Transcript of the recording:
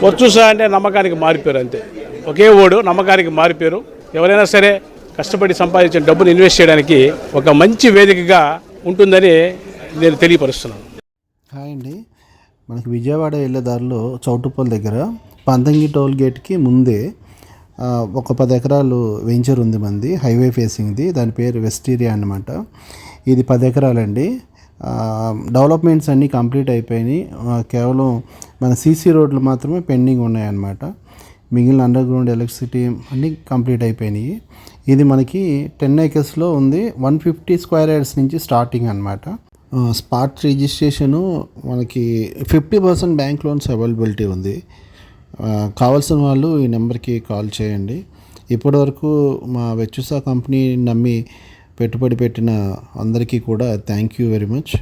Virtusa అంటే నమ్మకానికి మారిపోయారు అంతే. ఒకే ఓడు నమ్మకానికి మారిపోయారు. ఎవరైనా సరే కష్టపడి సంపాదించిన డబ్బును ఇన్వెస్ట్ చేయడానికి ఒక మంచి వేదికగా ఉంటుందని నేను తెలియపరుస్తున్నాను. హాయ్ అండి, మనకి విజయవాడ వెళ్ళే దారిలో చౌటుప్పల్ దగ్గర పంతంగి టోల్ గేట్కి ముందే ఒక 10 ఎకరాలు వెంచర్ ఉంది మంది, హైవే ఫేసింగ్ది. దాని పేరు వెస్టీరియా అన్నమాట. ఇది 10 ఎకరాలండి. డెవలప్మెంట్స్ అన్నీ కంప్లీట్ అయిపోయినాయి. కేవలం మన సీసీ రోడ్లు మాత్రమే పెండింగ్ ఉన్నాయన్నమాట. మిగిలిన అండర్ గ్రౌండ్ ఎలక్ట్రిసిటీ అన్నీ కంప్లీట్ అయిపోయినాయి. ఇది మనకి 10 ఏకర్స్లో ఉంది. 150 స్క్వేర్ యార్డ్స్ నుంచి స్టార్టింగ్ అనమాట. స్పాట్ రిజిస్ట్రేషను మనకి 50% బ్యాంక్ లోన్స్ అవైలబిలిటీ ఉంది. కావాల్సిన వాళ్ళు ఈ నెంబర్కి కాల్ చేయండి. ఇప్పటివరకు మా వెచ్చుసా కంపెనీ నమ్మి పెట్టుబడి పెట్టిన అందరికీ కూడా థ్యాంక్ యూ వెరీ మచ్.